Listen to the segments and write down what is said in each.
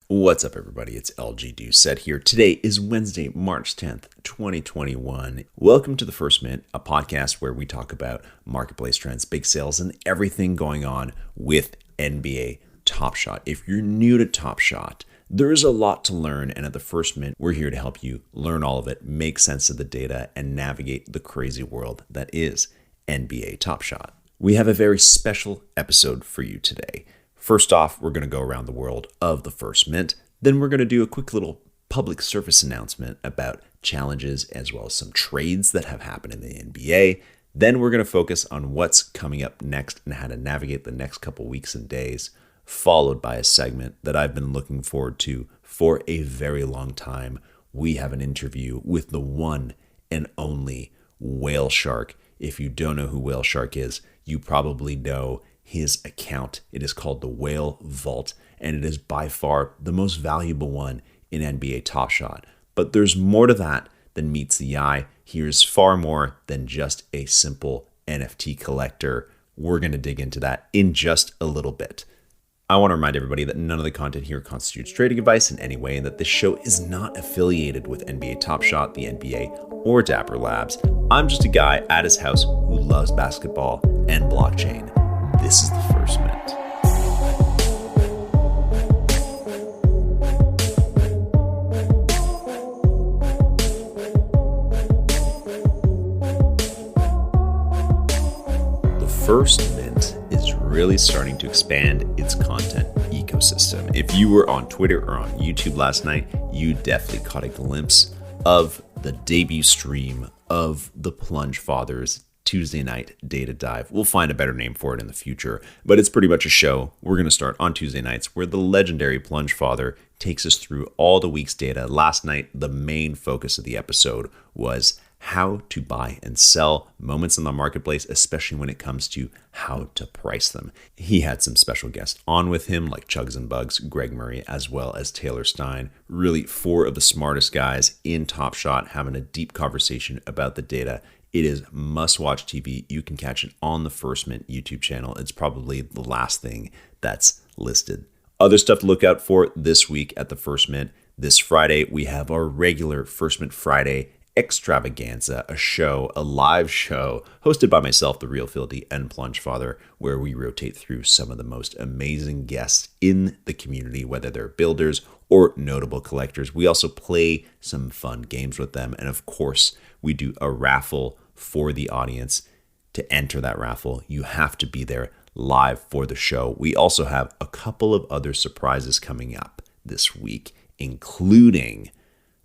What's up, everybody? It's LgDoucet here. Today is Wednesday, March 10th, 2021. Welcome to The First Mint, a podcast where we talk about marketplace trends, big sales, and everything going on with NBA Top Shot. If you're new to Top Shot, there's a lot to learn, and at The First Mint, we're here to help you learn all of it, make sense of the data, and navigate the crazy world that is NBA Top Shot. We have a very special episode for you today. First off, we're going to go around the world of the First Mint. Then we're going to do a quick little public service announcement about challenges as well as some trades that have happened in the NBA. Then we're going to focus on what's coming up next and how to navigate the next couple weeks and days, followed by a segment that I've been looking forward to for a very long time. We have an interview with the one and only WhaleShark. If you don't know who WhaleShark is, you probably know his account. It is called the WhaleVault, and it is by far the most valuable one in NBA Top Shot. But there's more to that than meets the eye. Here's far more than just a simple NFT collector. We're going to dig into that in just a little bit. I want to remind everybody that none of the content here constitutes trading advice in any way, and that this show is not affiliated with NBA Top Shot, the NBA, or Dapper Labs. I'm just a guy at his house who loves basketball and blockchain. This is the First Mint. The First Mint is really starting to expand its content ecosystem. If you were on Twitter or on YouTube last night, you definitely caught a glimpse of the debut stream of the PlungeFather's Tuesday night data dive. We'll find a better name for it in the future, but it's pretty much a show. We're going to start on Tuesday nights where the legendary PlungeFather takes us through all the week's data. Last night, the main focus of the episode was how to buy and sell moments in the marketplace, especially when it comes to how to price them. He had some special guests on with him like Chugs and Bugs, Greg Murray, as well as Taylor Stein. Really four of the smartest guys in Top Shot having a deep conversation about the data. It is must-watch TV. You can catch it on the First Mint YouTube channel. It's probably the last thing that's listed. Other stuff to look out for this week at the First Mint. This Friday, we have our regular First Mint Friday extravaganza, a live show hosted by myself, the Real Fieldy, and PlungeFather, where we rotate through some of the most amazing guests in the community, whether they're builders or notable collectors. We also play some fun games with them. And of course, we do a raffle for the audience. To enter that raffle, you have to be there live for the show. We also have a couple of other surprises coming up this week, including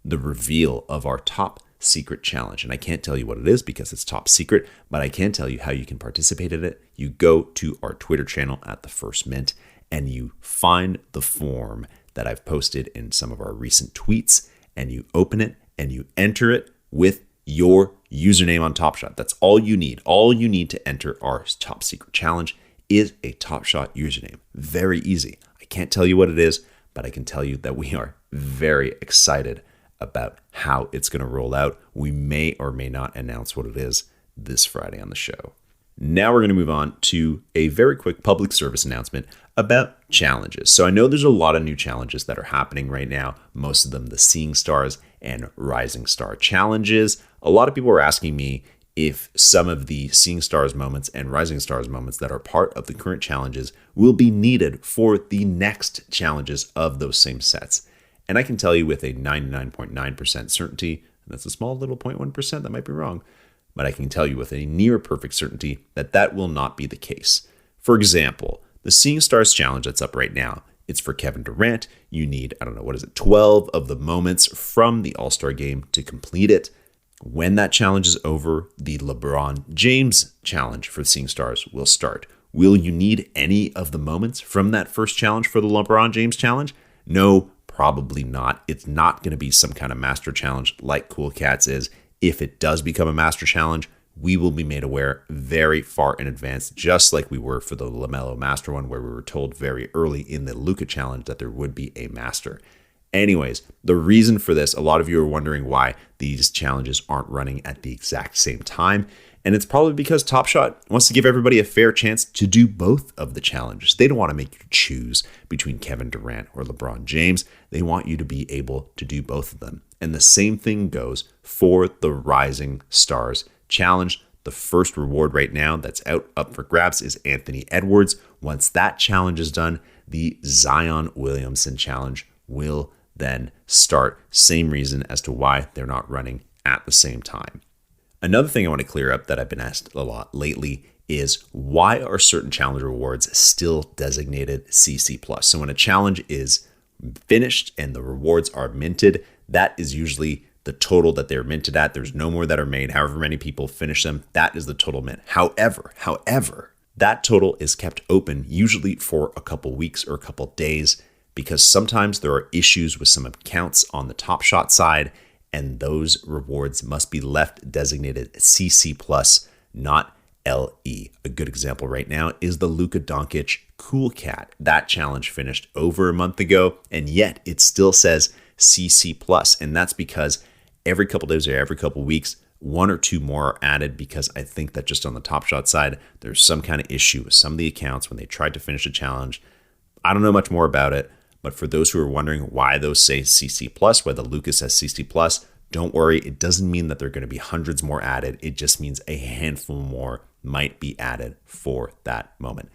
the reveal of our top secret challenge. And I can't tell you what it is because it's top secret, but I can tell you how you can participate in it. You go to our Twitter channel at the First Mint and you find the form that I've posted in some of our recent tweets, and you open it and you enter it with your username on Top Shot. That's all you need. All you need to enter our top secret challenge is a Top Shot username. Very easy. I can't tell you what it is, but I can tell you that we are very excited about how it's going to roll out. We may or may not announce what it is this Friday on the show. Now we're going to move on to a very quick public service announcement about challenges. So I know there's a lot of new challenges that are happening right now, most of them the Seeing Stars and Rising Star challenges. A lot of people are asking me if some of the Seeing Stars moments and Rising Stars moments that are part of the current challenges will be needed for the next challenges of those same sets. And I can tell you with a 99.9% certainty, and that's a small little 0.1% that might be wrong, but I can tell you with a near perfect certainty that that will not be the case. For example, the Seeing Stars challenge that's up right now, it's for Kevin Durant. You need, 12 of the moments from the All-Star game to complete it. When that challenge is over, the LeBron James challenge for Seeing Stars will start. Will you need any of the moments from that first challenge for the LeBron James challenge? No, probably not. It's not going to be some kind of master challenge like Cool Cats is. If it does become a master challenge, we will be made aware very far in advance, just like we were for the LaMelo Master one, where we were told very early in the Luka challenge that there would be a master. Anyways, the reason for this, a lot of you are wondering why these challenges aren't running at the exact same time. And it's probably because Top Shot wants to give everybody a fair chance to do both of the challenges. They don't want to make you choose between Kevin Durant or LeBron James. They want you to be able to do both of them. And the same thing goes for the Rising Stars Challenge. The first reward right now that's up for grabs is Anthony Edwards. Once that challenge is done, the Zion Williamson Challenge will then start. Same reason as to why they're not running at the same time. Another thing I want to clear up that I've been asked a lot lately is why are certain challenge rewards still designated CC+? So when a challenge is finished and the rewards are minted, that is usually the total that they're minted at. There's no more that are made. However many people finish them, that is the total mint. However, that total is kept open usually for a couple weeks or a couple days because sometimes there are issues with some accounts on the Top Shot side, and those rewards must be left designated CC+, not LE. A good example right now is the Luka Cool Cat. That challenge finished over a month ago, and yet it still says CC+, and that's because every couple days or every couple weeks, one or two more are added because I think that just on the Top Shot side, there's some kind of issue with some of the accounts when they tried to finish a challenge. I don't know much more about it, but for those who are wondering why those say CC+, why the Luka says CC+, don't worry. It doesn't mean that there are going to be hundreds more added. It just means a handful more might be added for that moment.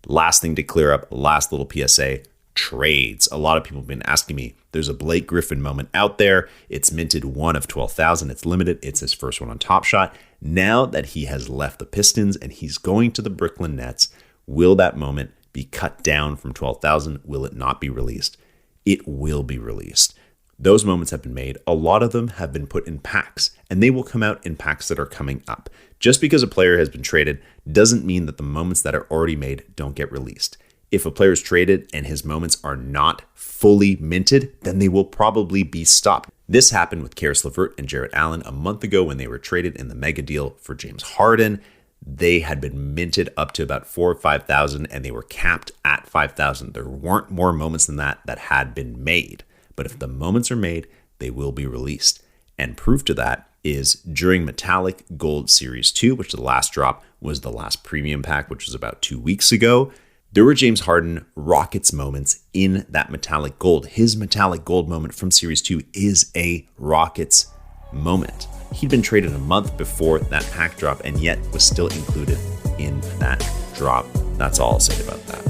Last thing to clear up, last little PSA, trades. A lot of people have been asking me, there's a Blake Griffin moment out there. It's minted 1 of 12,000. It's limited. It's his first one on Top Shot. Now that he has left the Pistons and he's going to the Brooklyn Nets, will that moment be cut down from 12,000? Will it not be released? It will be released. Those moments have been made. A lot of them have been put in packs, and they will come out in packs that are coming up. Just because a player has been traded doesn't mean that the moments that are already made don't get released. If a player is traded and his moments are not fully minted, then they will probably be stopped. This happened with Karis LeVert and Jarrett Allen a month ago when they were traded in the mega deal for James Harden. They had been minted up to about 4,000 or 5,000, and they were capped at 5,000. There weren't more moments than that had been made. But if the moments are made, they will be released. And proof to that is during Metallic Gold Series 2, which the last drop was the last premium pack, which was about 2 weeks ago. There were James Harden Rockets moments in that Metallic Gold. His Metallic Gold moment from Series 2 is a Rockets moment. He'd been traded a month before that pack drop and yet was still included in that drop. That's all I'll say about that.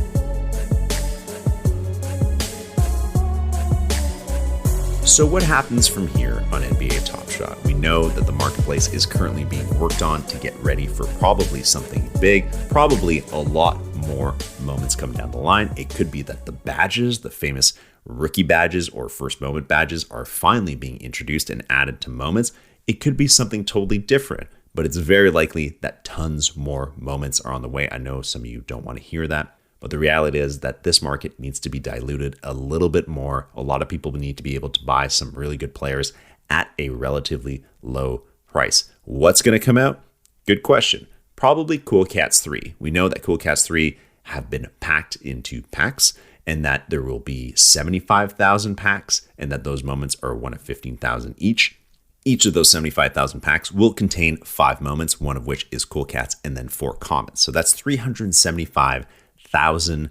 So what happens from here on NBA Top Shot? We know that the marketplace is currently being worked on to get ready for probably something big, probably a lot more moments come down the line. It could be that the badges, the famous rookie badges or first moment badges, are finally being introduced and added to moments. It could be something totally different, but it's very likely that tons more moments are on the way. I know some of you don't want to hear that, but the reality is that this market needs to be diluted a little bit more. A lot of people need to be able to buy some really good players at a relatively low price. What's going to come out? Good question. Probably Cool Cats 3. We know that Cool Cats 3 have been packed into packs and that there will be 75,000 packs and that those moments are 1 of 15,000 each. Each of those 75,000 packs will contain 5 moments, one of which is Cool Cats, and then 4 comments. So that's 375,000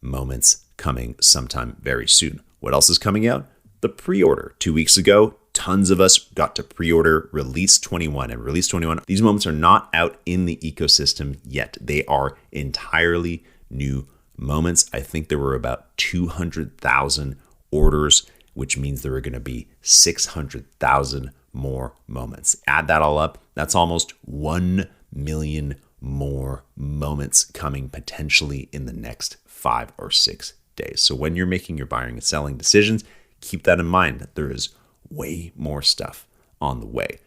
moments coming sometime very soon. What else is coming out? The pre-order. 2 weeks ago, tons of us got to pre-order Release 21. And Release 21, these moments are not out in the ecosystem yet. They are entirely new moments. I think there were about 200,000 orders, which means there are going to be 600,000 more moments. Add that all up, that's almost 1 million more moments coming potentially in the next 5 or 6 days. So when you're making your buying and selling decisions, keep that in mind that there is way more stuff on the way.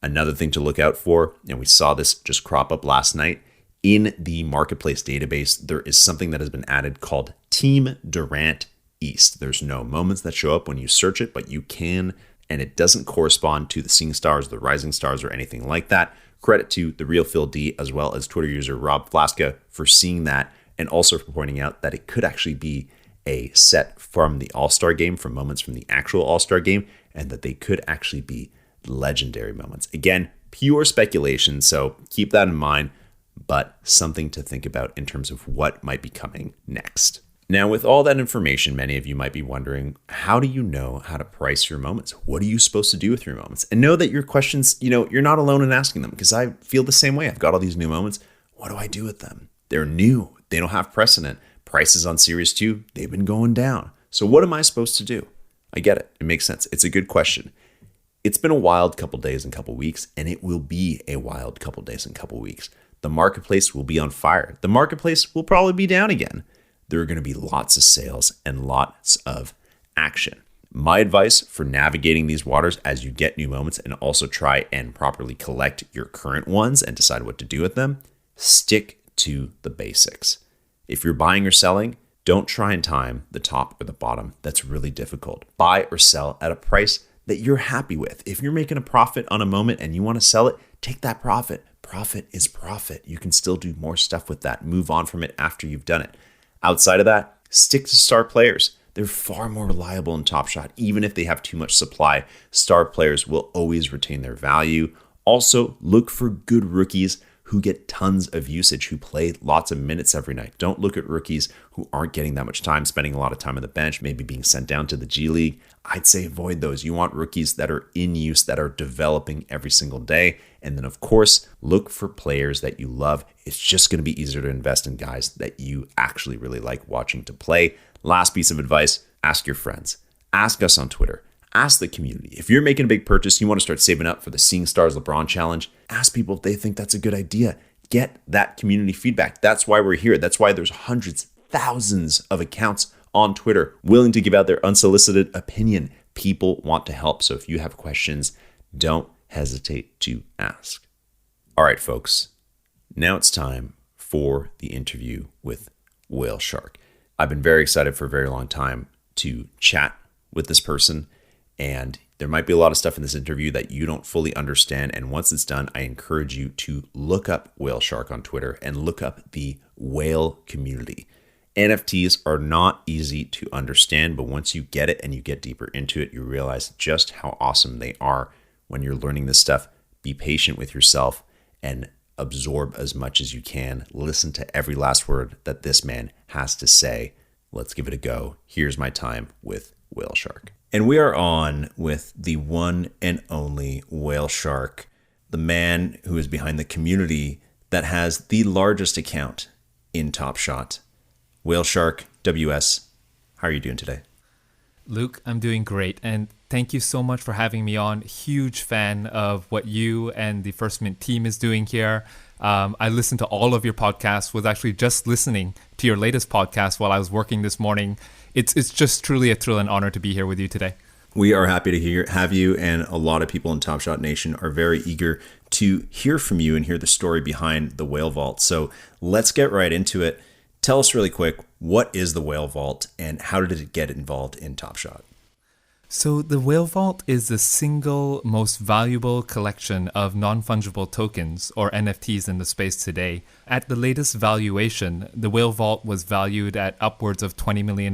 Another thing to look out for, and we saw this just crop up last night, in the marketplace database, there is something that has been added called Team Durant East. There's no moments that show up when you search it, but you can, and it doesn't correspond to the Seeing Stars, the Rising Stars, or anything like that. Credit to the real Phil D, as well as Twitter user Rob Flaska for seeing that, and also for pointing out that it could actually be a set from the All-Star game, from moments from the actual All-Star game, and that they could actually be legendary moments. Again, pure speculation, so keep that in mind, but something to think about in terms of what might be coming next. Now, with all that information, many of you might be wondering, how do you know how to price your moments? What are you supposed to do with your moments? And know that your questions, you're not alone in asking them, because I feel the same way. I've got all these new moments. What do I do with them? They're new. They don't have precedent. Prices on Series 2, they've been going down. So what am I supposed to do? I get it. It makes sense. It's a good question. It's been a wild couple days and couple weeks, and it will be a wild couple days and couple weeks. The marketplace will be on fire. The marketplace will probably be down again. There are going to be lots of sales and lots of action. My advice for navigating these waters as you get new moments and also try and properly collect your current ones and decide what to do with them, stick to the basics. If you're buying or selling, don't try and time the top or the bottom. That's really difficult. Buy or sell at a price that you're happy with. If you're making a profit on a moment and you want to sell it, take that profit. Profit is profit. You can still do more stuff with that. Move on from it after you've done it. Outside of that, stick to star players. They're far more reliable in Top Shot. Even if they have too much supply, star players will always retain their value. Also, look for good rookies who get tons of usage, who play lots of minutes every night. Don't look at rookies who aren't getting that much time, spending a lot of time on the bench, maybe being sent down to the G League. I'd say avoid those. You want rookies that are in use, that are developing every single day. And then, of course, look for players that you love. It's just going to be easier to invest in guys that you actually really like watching to play. Last piece of advice, ask your friends. Ask us on Twitter. Ask the community. If you're making a big purchase, you want to start saving up for the Seeing Stars LeBron Challenge, ask people if they think that's a good idea. Get that community feedback. That's why we're here. That's why there's hundreds, thousands of accounts on Twitter willing to give out their unsolicited opinion. People want to help. So if you have questions, don't hesitate to ask. All right, folks. Now it's time for the interview with WhaleShark. I've been very excited for a very long time to chat with this person. And there might be a lot of stuff in this interview that you don't fully understand. And once it's done, I encourage you to look up WhaleShark on Twitter and look up the whale community. NFTs are not easy to understand, but once you get it and you get deeper into it, you realize just how awesome they are. When you're learning this stuff, be patient with yourself and absorb as much as you can. Listen to every last word that this man has to say. Let's give it a go. Here's my time with WhaleShark. And we are on with the one and only WhaleShark, the man who is behind the community that has the largest account in Top Shot. WhaleShark, WS, how are you doing today? Luke, I'm doing great. And thank you so much for having me on. Huge fan of what you and the First Mint team is doing here. I listened to all of your podcasts, was actually just listening to your latest podcast while I was working this morning. It's just truly a thrill and honor to be here with you today. We are happy to have you, and a lot of people in Top Shot Nation are very eager to hear from you and hear the story behind the WhaleVault. So let's get right into it. Tell us really quick, what is the WhaleVault and how did it get involved in Top Shot? So the WhaleVault is the single most valuable collection of non-fungible tokens, or NFTs, in the space today. At the latest valuation, the WhaleVault was valued at upwards of $20 million.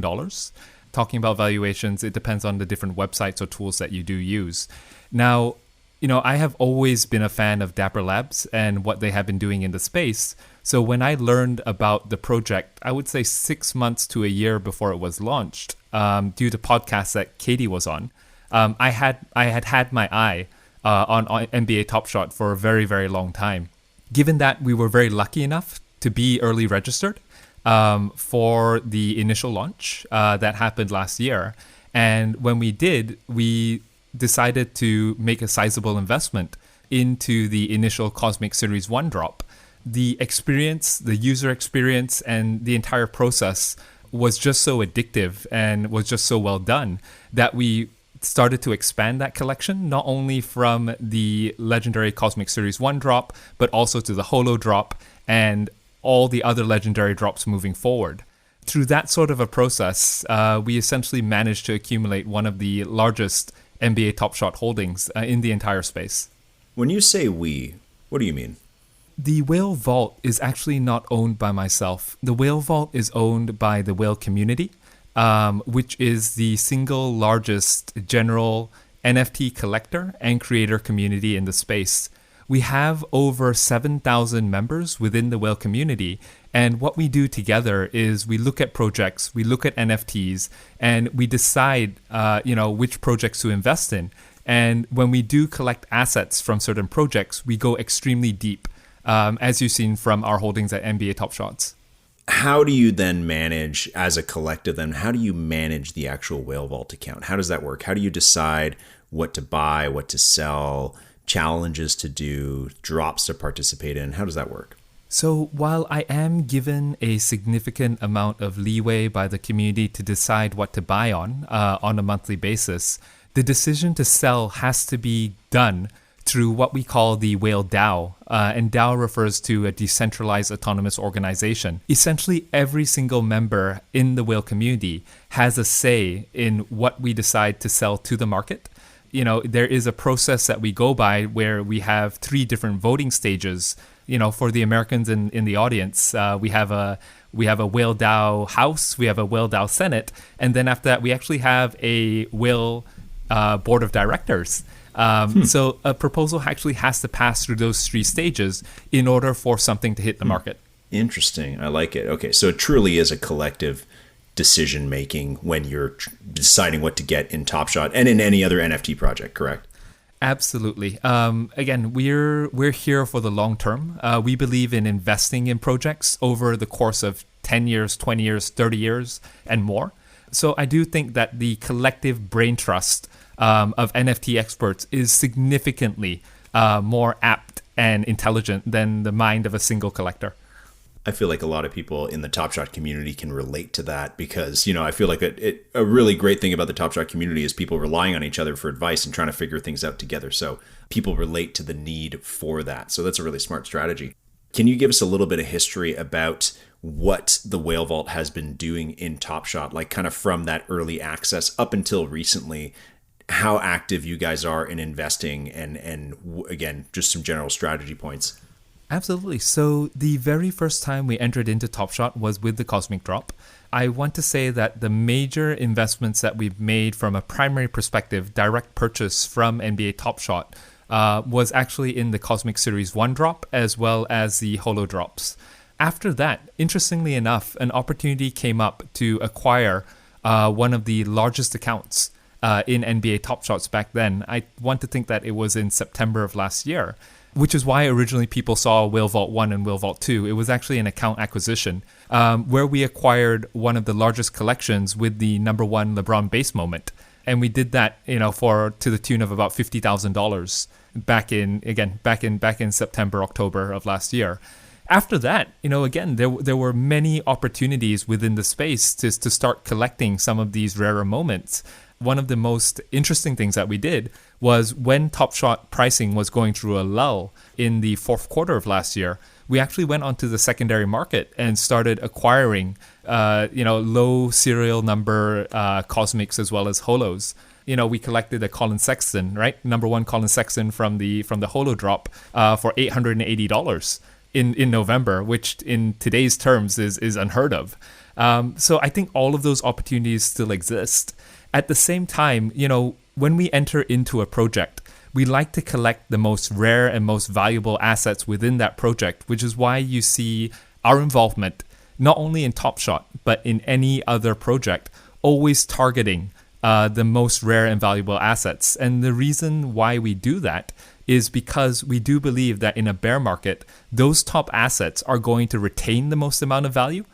Talking about valuations, it depends on the different websites or tools that you do use. Now, I have always been a fan of Dapper Labs and what they have been doing in the space. So when I learned about the project, I would say 6 months to a year before it was launched, due to podcasts that Katie was on, I had my eye on NBA Top Shot for a very, very long time. Given that we were very lucky enough to be early registered for the initial launch that happened last year, and when we did, we decided to make a sizable investment into the initial Cosmic Series 1 drop. The experience, the user experience, and the entire process was just so addictive and was just so well done that we started to expand that collection, not only from the legendary Cosmic Series 1 drop, but also to the Holo drop and all the other legendary drops moving forward. Through that sort of a process, we essentially managed to accumulate one of the largest NBA Top Shot holdings in the entire space. When you say we, what do you mean? The WhaleVault is actually not owned by myself. The WhaleVault is owned by the whale community. which is the single largest general NFT collector and creator community in the space. We have over 7,000 members within the Whale community. And what we do together is we look at projects, we look at NFTs, and we decide, which projects to invest in. And when we do collect assets from certain projects, we go extremely deep, as you've seen from our holdings at NBA Top Shots. How do you then manage, as a collective, then how do you manage the actual WhaleVault account? How does that work? How do you decide what to buy, what to sell, challenges to do, drops to participate in? How does that work? So while I am given a significant amount of leeway by the community to decide what to buy on a monthly basis, the decision to sell has to be done through what we call the Whale DAO. And DAO refers to a decentralized autonomous organization. Essentially, every single member in the Whale community has a say in what we decide to sell to the market. There is a process that we go by where we have 3 different voting stages. For the Americans in the audience, we have a Whale DAO House, we have a Whale DAO Senate, and then after that, we actually have a Whale Board of Directors. So a proposal actually has to pass through those 3 stages in order for something to hit the market. Interesting. I like it. Okay, so it truly is a collective decision making when you're deciding what to get in Top Shot and in any other NFT project, correct? Absolutely. Again, we're here for the long term. We believe in investing in projects over the course of 10 years, 20 years, 30 years, and more. So I do think that the collective brain trust of NFT experts is significantly more apt and intelligent than the mind of a single collector. I feel like a lot of people in the Top Shot community can relate to that because, I feel like a really great thing about the Top Shot community is people relying on each other for advice and trying to figure things out together. So people relate to the need for that. So that's a really smart strategy. Can you give us a little bit of history about what the WhaleVault has been doing in Top Shot, like kind of from that early access up until recently, how active you guys are in investing and again, just some general strategy points? Absolutely. So the very first time we entered into Top Shot was with the Cosmic Drop. I want to say that the major investments that we've made from a primary perspective, direct purchase from NBA Top Shot, was actually in the Cosmic Series 1 drop as well as the Holo drops. After that, interestingly enough, an opportunity came up to acquire one of the largest accounts in NBA Top Shots back then. I want to think that it was in September of last year, which is why originally people saw WhaleVault 1 and WhaleVault 2. It was actually an account acquisition where we acquired one of the largest collections with the number 1 LeBron base moment. And we did that, to the tune of about $50,000 back in September, October of last year. After that, again, there were many opportunities within the space to start collecting some of these rarer moments. One of the most interesting things that we did was when Top Shot pricing was going through a lull in the 4th quarter of last year, we actually went onto the secondary market and started acquiring, low serial number cosmics as well as holos. We collected a Colin Sexton, right? Number 1 Colin Sexton from the holo drop for $880 in November, which in today's terms is unheard of. So I think all of those opportunities still exist. At the same time, when we enter into a project, we like to collect the most rare and most valuable assets within that project, which is why you see our involvement, not only in Top Shot, but in any other project, always targeting the most rare and valuable assets. And the reason why we do that is because we do believe that in a bear market, those top assets are going to retain the most amount of value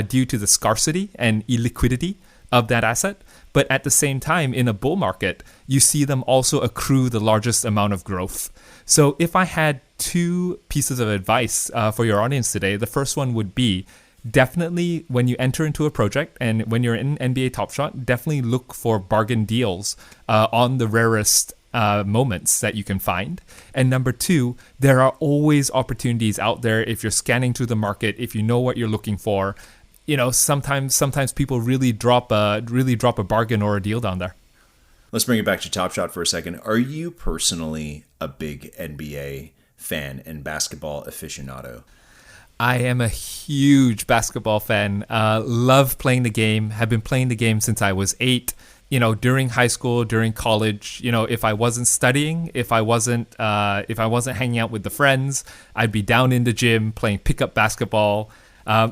due to the scarcity and illiquidity of that asset. But at the same time, in a bull market, you see them also accrue the largest amount of growth. So if I had 2 pieces of advice for your audience today, the first one would be definitely when you enter into a project and when you're in NBA Top Shot, definitely look for bargain deals on the rarest moments that you can find. And number 2, there are always opportunities out there if you're scanning through the market, if you know what you're looking for. Sometimes people really drop a bargain or a deal down there. Let's bring it back to Top Shot for a second. Are you personally a big NBA fan and basketball aficionado? I am a huge basketball fan. Love playing the game. Have been playing the game since I was 8. During high school, during college, if I wasn't studying, if I wasn't hanging out with the friends, I'd be down in the gym playing pickup basketball.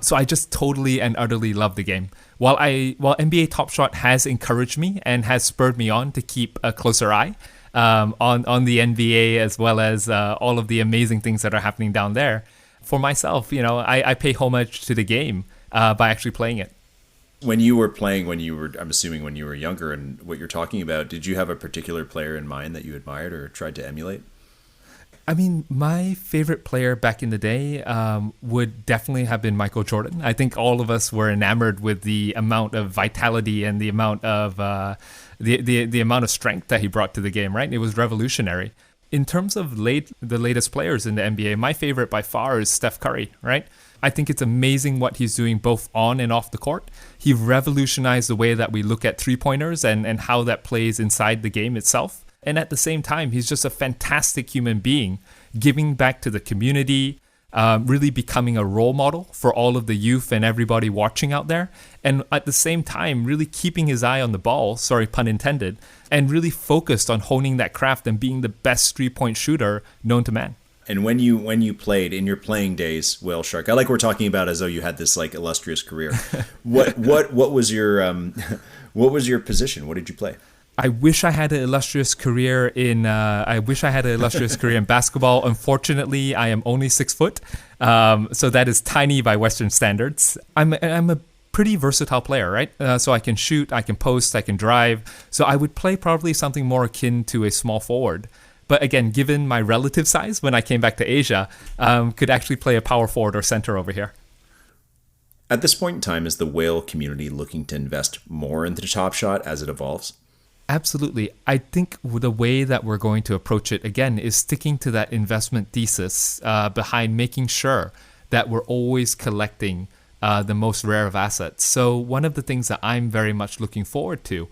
So I just totally and utterly love the game. While NBA Top Shot has encouraged me and has spurred me on to keep a closer eye on the NBA, as well as all of the amazing things that are happening down there, for myself, I pay homage to the game by actually playing it. When you were playing, I'm assuming when you were younger and what you're talking about, did you have a particular player in mind that you admired or tried to emulate? I mean, my favorite player back in the day would definitely have been Michael Jordan. I think all of us were enamored with the amount of vitality and the amount of the amount of strength that he brought to the game, right? It was revolutionary. In terms of the latest players in the NBA, my favorite by far is Steph Curry, right? I think it's amazing what he's doing both on and off the court. He revolutionized the way that we look at three-pointers and how that plays inside the game itself. And at the same time, he's just a fantastic human being, giving back to the community, really becoming a role model for all of the youth and everybody watching out there. And at the same time, really keeping his eye on the ball, sorry, pun intended, and really focused on honing that craft and being the best three-point shooter known to man. And when you played in your playing days, WhaleShark, I like we're talking about as though you had this like illustrious career. What was your position? What did you play? I wish I had an illustrious career in basketball. Unfortunately, I am only 6 foot, so that is tiny by Western standards. I'm a pretty versatile player, right? So I can shoot, I can post, I can drive. So I would play probably something more akin to a small forward. But again, given my relative size, when I came back to Asia, could actually play a power forward or center over here. At this point in time, is the whale community looking to invest more into Top Shot as it evolves? Absolutely. I think the way that we're going to approach it, again, is sticking to that investment thesis behind making sure that we're always collecting the most rare of assets. So one of the things that I'm very much looking forward to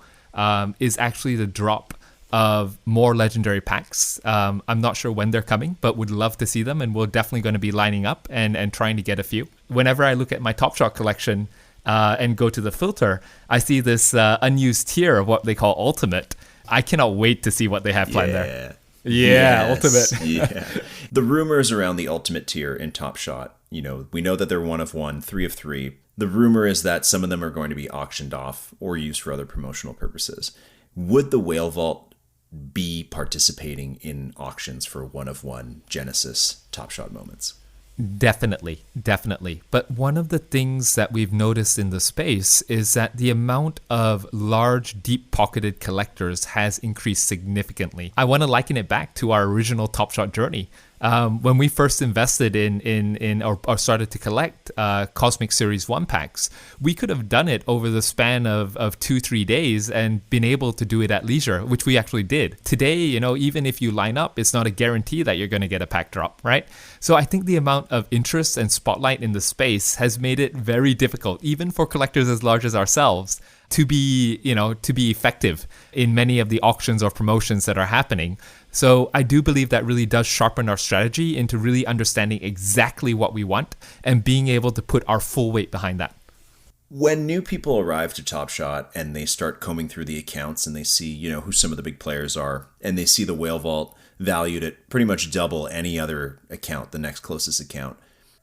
is actually the drop of more legendary packs. I'm not sure when they're coming, but would love to see them, and we're definitely going to be lining up and trying to get a few. Whenever I look at my Top Shot collection, and go to the filter, I see this unused tier of what they call Ultimate. I cannot wait to see what they have planned there. Yeah, yes. Ultimate. Yeah. The rumors around the Ultimate tier in Top Shot, we know that they're 1 of 1, 3 of 3. The rumor is that some of them are going to be auctioned off or used for other promotional purposes. Would the WhaleVault be participating in auctions for 1 of 1 Genesis Top Shot moments? Definitely. But one of the things that we've noticed in the space is that the amount of large, deep-pocketed collectors has increased significantly. I want to liken it back to our original Top Shot journey. When we first invested in or started to collect Cosmic Series 1 packs, we could have done it over the span of 2-3 days and been able to do it at leisure, which we actually did. Today, even if you line up, it's not a guarantee that you're going to get a pack drop, right? So I think the amount of interest and spotlight in the space has made it very difficult, even for collectors as large as ourselves, to be effective in many of the auctions or promotions that are happening. So I do believe that really does sharpen our strategy into really understanding exactly what we want and being able to put our full weight behind that. When new people arrive to Top Shot and they start combing through the accounts and they see, who some of the big players are, and they see the WhaleVault valued at pretty much double any other account, the next closest account,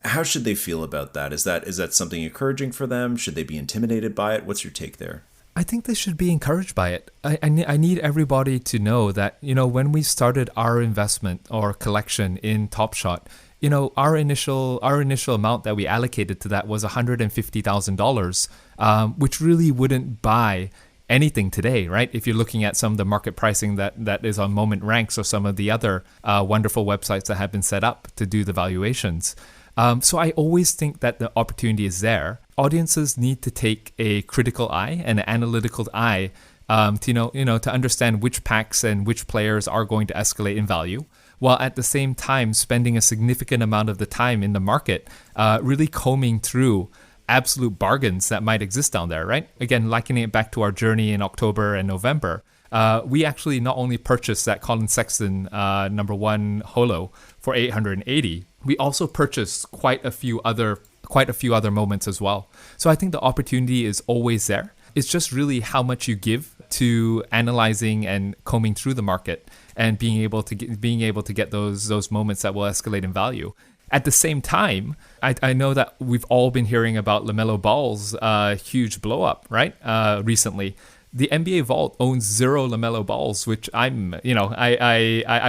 how should they feel about that? Is that something encouraging for them? Should they be intimidated by it? What's your take there? I think they should be encouraged by it. I need everybody to know that, when we started our investment or collection in Top Shot, our initial amount that we allocated to that was $150,000, which really wouldn't buy anything today, right? If you're looking at some of the market pricing that is on Moment Ranks or some of the other wonderful websites that have been set up to do the valuations. So I always think that the opportunity is there. Audiences need to take a critical eye and an analytical eye to understand which packs and which players are going to escalate in value, while at the same time spending a significant amount of the time in the market really combing through absolute bargains that might exist down there, right? Again, likening it back to our journey in October and November, we actually not only purchased that Colin Sexton #1 holo for $880, we also purchased quite a few other moments as well. So I think the opportunity is always there. It's just really how much you give to analyzing and combing through the market and being able to get those moments that will escalate in value. At the same time, I know that we've all been hearing about LaMelo Ball's huge blow up, right? Recently. The NBA Vault owns 0 LaMelo Balls, which I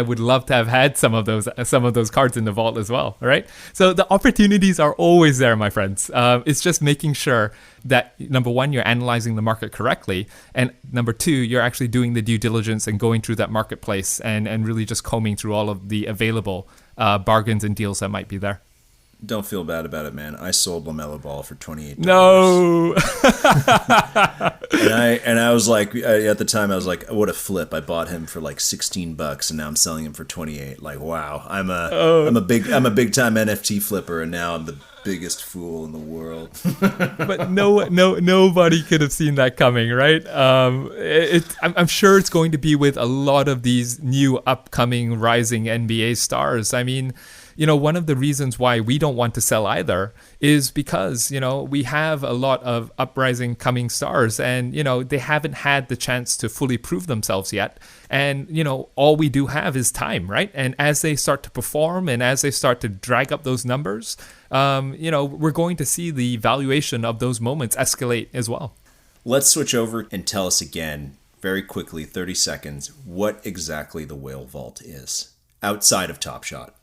would love to have had some of those cards in the vault as well, right? So the opportunities are always there, my friends. It's just making sure that, number one, you're analyzing the market correctly, and number two, you're actually doing the due diligence and going through that marketplace and really just combing through all of the available bargains and deals that might be there. Don't feel bad about it, man. I sold LaMelo Ball for $28. No. and I was like, at the time, I was like, what a flip! I bought him for like $16, and now I'm selling him for $28. Like, wow, I'm a big time NFT flipper, and now I'm the biggest fool in the world. But nobody could have seen that coming, right? I'm sure it's going to be with a lot of these new upcoming rising NBA stars. I mean, one of the reasons why we don't want to sell either is because, we have a lot of uprising coming stars and, they haven't had the chance to fully prove themselves yet. And, all we do have is time, right? And as they start to perform and as they start to drag up those numbers, we're going to see the valuation of those moments escalate as well. Let's switch over and tell us again, very quickly, 30 seconds, what exactly the WhaleVault is outside of Top Shot.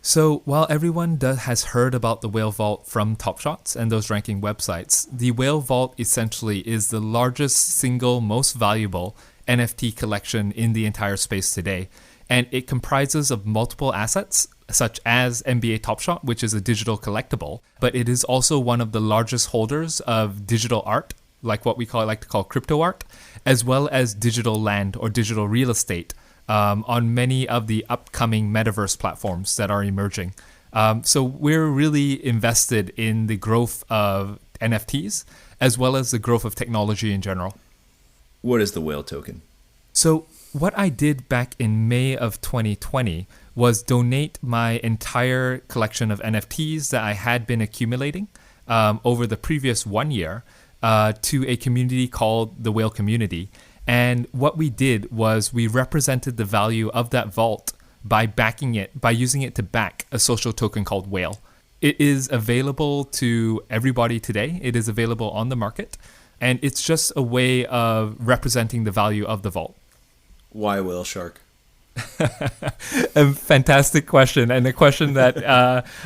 So while everyone has heard about the WhaleVault from Top Shots and those ranking websites, the WhaleVault essentially is the largest single most valuable NFT collection in the entire space today. And it comprises of multiple assets, such as NBA Top Shot, which is a digital collectible, but it is also one of the largest holders of digital art, like what we like to call crypto art, as well as digital land or digital real estate, on many of the upcoming metaverse platforms that are emerging. So we're really invested in the growth of NFTs as well as the growth of technology in general. What is the whale token? So what I did back in May of 2020 was donate my entire collection of NFTs that I had been accumulating over the previous 1 year to a community called the Whale Community. And what we did was we represented the value of that vault by using it to back a social token called Whale. It is available to everybody today. It is available on the market. And it's just a way of representing the value of the vault. Why WhaleShark? A fantastic question, and a question that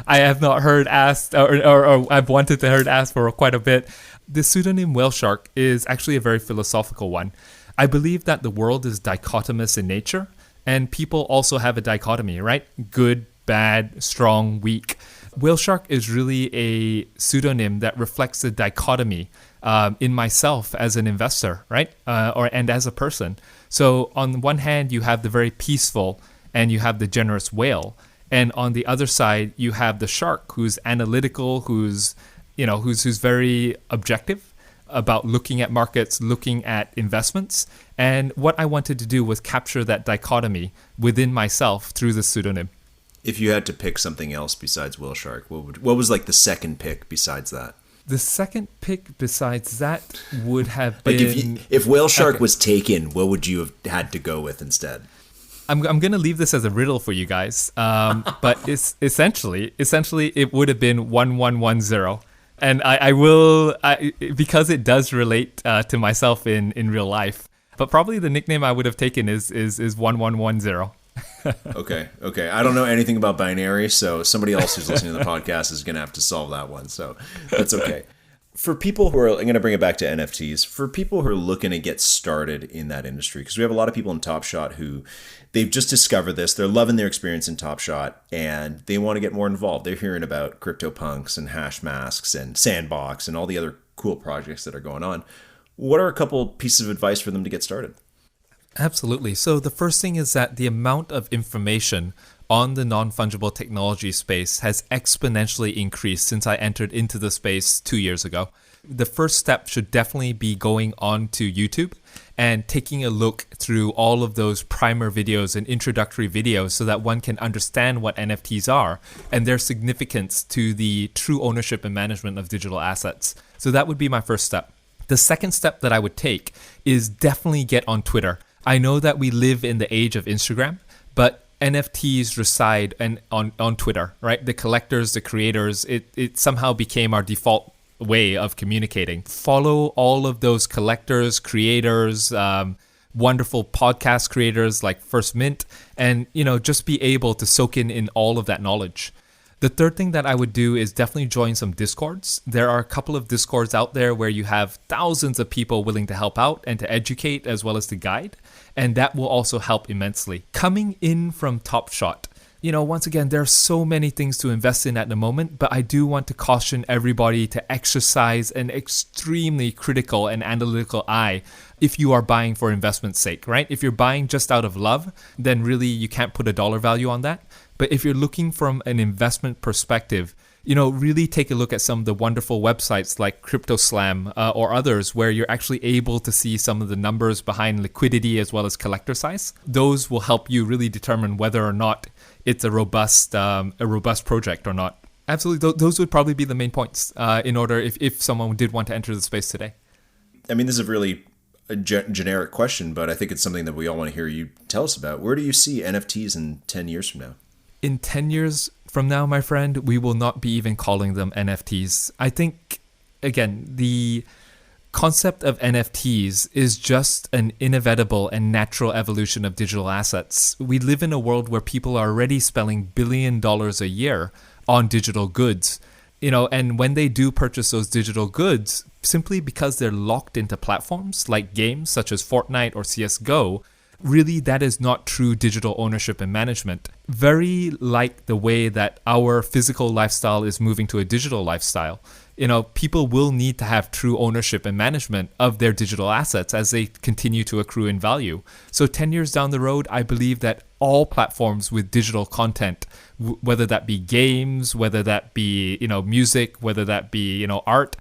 I have not heard asked or I've wanted to heard asked for quite a bit. The pseudonym WhaleShark is actually a very philosophical one. I believe that the world is dichotomous in nature, and people also have a dichotomy, right? Good, bad, strong, weak. WhaleShark is really a pseudonym that reflects the dichotomy in myself as an investor, right? And as a person. So on one hand, you have the very peaceful and you have the generous whale. And on the other side, you have the shark who's analytical, who's very objective about looking at markets, looking at investments. And what I wanted to do was capture that dichotomy within myself through the pseudonym. If you had to pick something else besides WhaleShark, what was like the second pick besides that? The second pick besides that would have been... Like if WhaleShark was taken, what would you have had to go with instead? I'm going to leave this as a riddle for you guys. But it's essentially it would have been 1110. And I will, because it does relate to myself in real life. But probably the nickname I would have taken is 1110. Okay. I don't know anything about binary, so somebody else who's listening to the podcast is going to have to solve that one. So that's okay. For people who are, I'm going to bring it back to NFTs, for people who are looking to get started in that industry, because we have a lot of people in Top Shot who they've just discovered this, they're loving their experience in Top Shot, and they want to get more involved. They're hearing about CryptoPunks and Hash Masks and Sandbox and all the other cool projects that are going on. What are a couple pieces of advice for them to get started? Absolutely. So the first thing is that the amount of information on the non-fungible technology space has exponentially increased since I entered into the space 2 years ago. The first step should definitely be going on to YouTube and taking a look through all of those primer videos and introductory videos so that one can understand what NFTs are and their significance to the true ownership and management of digital assets. So that would be my first step. The second step that I would take is definitely get on Twitter. I know that we live in the age of Instagram, but NFTs reside on Twitter, right? The collectors, the creators, it somehow became our default way of communicating. Follow all of those collectors, creators, wonderful podcast creators like First Mint, and just be able to soak in all of that knowledge. The third thing that I would do is definitely join some Discords. There are a couple of Discords out there where you have thousands of people willing to help out and to educate as well as to guide. And that will also help immensely. Coming in from Top Shot, once again, there are so many things to invest in at the moment, but I do want to caution everybody to exercise an extremely critical and analytical eye if you are buying for investment's sake, right? If you're buying just out of love, then really you can't put a dollar value on that. But if you're looking from an investment perspective, really take a look at some of the wonderful websites like CryptoSlam or others where you're actually able to see some of the numbers behind liquidity as well as collector size. Those will help you really determine whether or not it's a robust project or not. Absolutely, those would probably be the main points in order if someone did want to enter the space today. I mean, this is a really generic question, but I think it's something that we all want to hear you tell us about. Where do you see NFTs in 10 years from now? In 10 years from now, my friend, we will not be even calling them NFTs. I think, again, the concept of NFTs is just an inevitable and natural evolution of digital assets. We live in a world where people are already spending $1 billion a year on digital goods. And when they do purchase those digital goods, simply because they're locked into platforms like games such as Fortnite or CSGO, really, that is not true digital ownership and management. Very like the way that our physical lifestyle is moving to a digital lifestyle. People will need to have true ownership and management of their digital assets as they continue to accrue in value. So 10 years down the road, I believe that all platforms with digital content, whether that be games, whether that be, music, whether that be, art,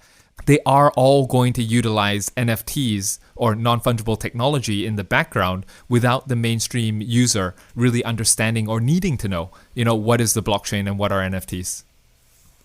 they are all going to utilize NFTs or non-fungible technology in the background without the mainstream user really understanding or needing to know, what is the blockchain and what are NFTs.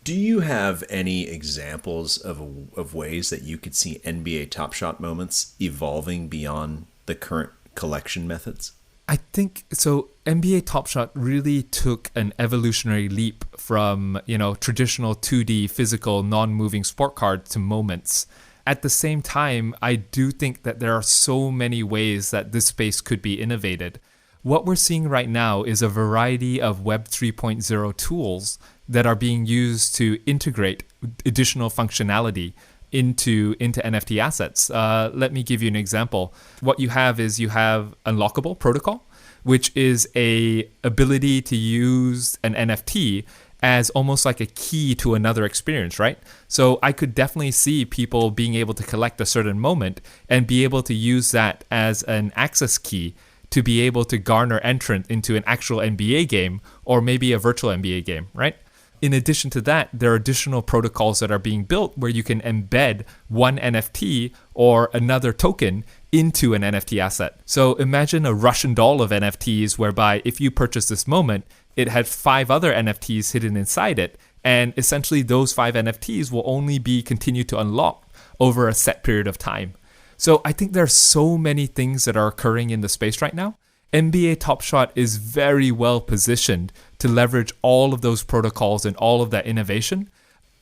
Do you have any examples of ways that you could see NBA Top Shot moments evolving beyond the current collection methods? I think so. NBA Top Shot really took an evolutionary leap from, traditional 2D physical non-moving sport card to moments. At the same time, I do think that there are so many ways that this space could be innovated. What we're seeing right now is a variety of Web 3.0 tools that are being used to integrate additional functionality into NFT assets. Let me give you an example. What you have is Unlockable Protocol, which is a ability to use an NFT as almost like a key to another experience, right? So I could definitely see people being able to collect a certain moment and be able to use that as an access key to be able to garner entrant into an actual NBA game or maybe a virtual NBA game, right? In addition to that, there are additional protocols that are being built where you can embed one NFT or another token into an NFT asset. So imagine a Russian doll of NFTs whereby if you purchase this moment, it had 5 other NFTs hidden inside it. And essentially those 5 NFTs will only be continued to unlock over a set period of time. So I think there are so many things that are occurring in the space right now. NBA Top Shot is very well positioned to leverage all of those protocols and all of that innovation.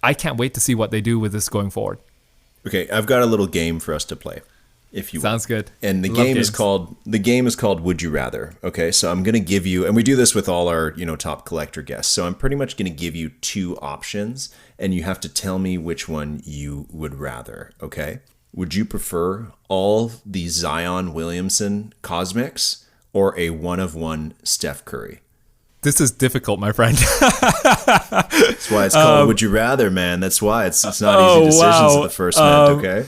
I can't wait to see what they do with this going forward. Okay, I've got a little game for us to play, if you Sounds good. And the game is called Would You Rather. Okay, so I'm going to give you, and we do this with all our top collector guests. So I'm pretty much going to give you 2 options, and you have to tell me which one you would rather. Okay, would you prefer all the Zion Williamson Cosmics or a 1-of-1 Steph Curry? This is difficult, my friend. That's why it's called Would You Rather, man. That's why it's not easy decisions at the first minute, okay?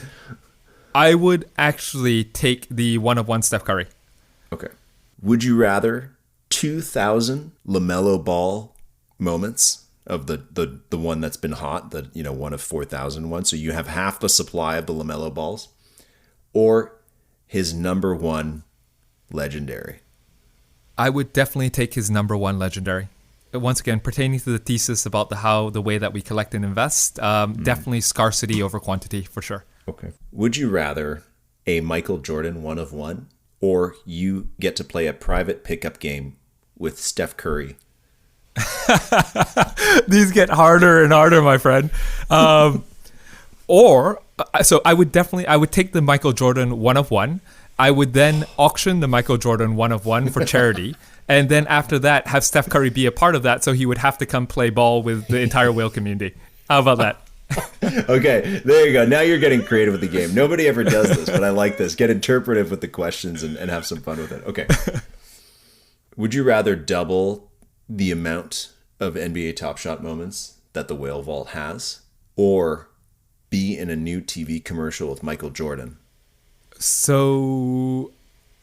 I would actually take the 1-of-1 Steph Curry. Okay. Would you rather 2,000 LaMelo Ball moments of the one that's been hot, the one of 4,000 ones, so you have half the supply of the LaMelo balls, or his number one legendary? I would definitely take his number one legendary. Once again, pertaining to the thesis about the way that we collect and invest, definitely scarcity over quantity for sure. Okay. Would you rather a Michael Jordan 1 of 1, or you get to play a private pickup game with Steph Curry? These get harder and harder, my friend. So I would take the Michael Jordan 1 of 1. I would then auction the Michael Jordan 1 of 1 for charity. And then after that, have Steph Curry be a part of that, so he would have to come play ball with the entire whale community. How about that? Okay, there you go. Now you're getting creative with the game. Nobody ever does this, but I like this. Get interpretive with the questions and have some fun with it. Okay. Would you rather double the amount of NBA Top Shot moments that the WhaleVault has, or be in a new TV commercial with Michael Jordan? So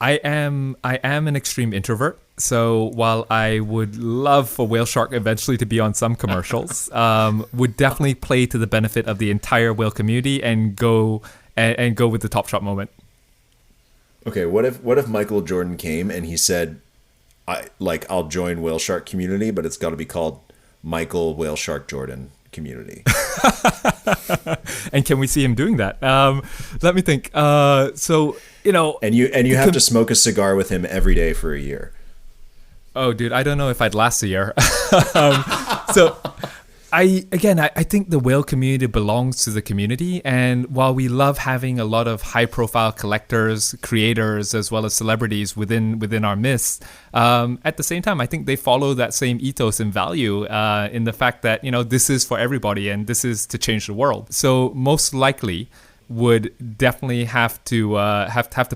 I am an extreme introvert. So while I would love for WhaleShark eventually to be on some commercials, would definitely play to the benefit of the entire whale community and go with the Top Shot moment. Okay, what if Michael Jordan came and he said, I'll join WhaleShark community, but it's got to be called Michael WhaleShark Jordan community. And can we see him doing that? Let me think. So, and you have to smoke a cigar with him every day for a year. Oh, dude, I don't know if I'd last a year. So I think the whale community belongs to the community. And while we love having a lot of high profile collectors, creators, as well as celebrities within our midst, at the same time, I think they follow that same ethos and value in the fact that, this is for everybody and this is to change the world. So most likely would definitely have to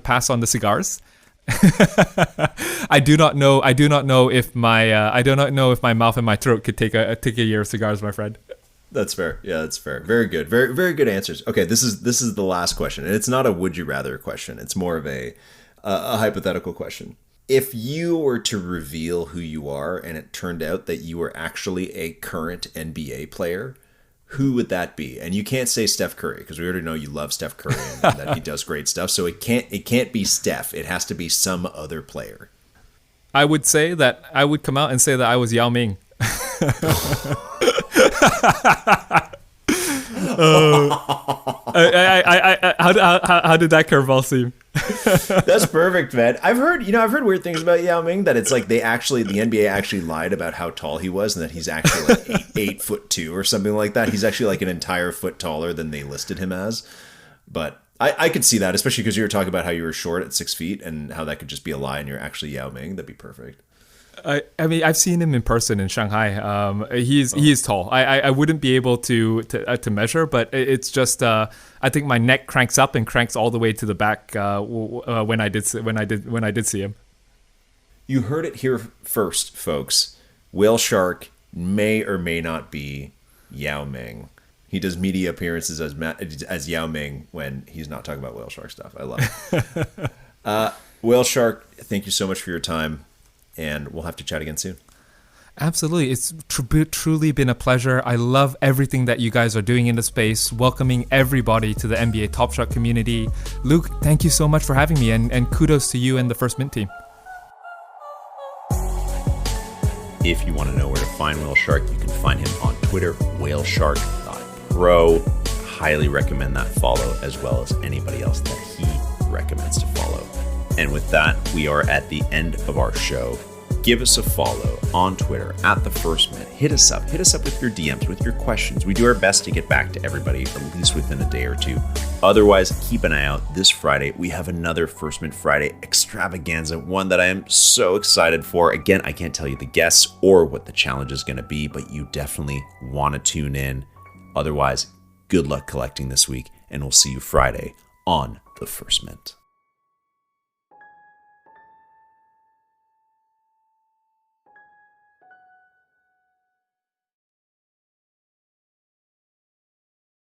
pass on the cigars. I do not know if my mouth and my throat could take a year of cigars, my friend. That's fair. Yeah, that's fair. Very good. Very, very good answers. Okay, this is the last question, and it's not a would you rather question. It's more of a hypothetical question. If you were to reveal who you are, and it turned out that you were actually a current NBA player, who would that be? And you can't say Steph Curry, because we already know you love Steph Curry and that he does great stuff. So it can't be Steph. It has to be some other player. I would come out and say that I was Yao Ming. How did that curveball seem? That's perfect, man. I've heard weird things about Yao Ming, that it's like the NBA actually lied about how tall he was, and that he's actually like 8'2" or something like that. He's actually like an entire foot taller than they listed him as. But I could see that, especially because you were talking about how you were short at 6 feet and how that could just be a lie and you're actually Yao Ming. That'd be perfect. I mean, I've seen him in person in Shanghai. He is tall. I wouldn't be able to measure, but it's just I think my neck cranks up and cranks all the way to the back when I did see him. You heard it here first, folks. WhaleShark may or may not be Yao Ming. He does media appearances as Yao Ming when he's not talking about WhaleShark stuff. I love it. WhaleShark, thank you so much for your time. And we'll have to chat again soon. Absolutely. It's truly been a pleasure. I love everything that you guys are doing in the space, welcoming everybody to the NBA Top Shot community. Luke, thank you so much for having me, and kudos to you and the First Mint team. If you want to know where to find WhaleShark, you can find him on Twitter, whaleshark.pro. Highly recommend that follow, as well as anybody else that he recommends to follow. And with that, we are at the end of our show. Give us a follow on Twitter at The First Mint. Hit us up with your DMs, with your questions. We do our best to get back to everybody, at least within a day or two. Otherwise, keep an eye out. This Friday, we have another First Mint Friday extravaganza, one that I am so excited for. Again, I can't tell you the guests or what the challenge is going to be, but you definitely want to tune in. Otherwise, good luck collecting this week, and we'll see you Friday on The First Mint.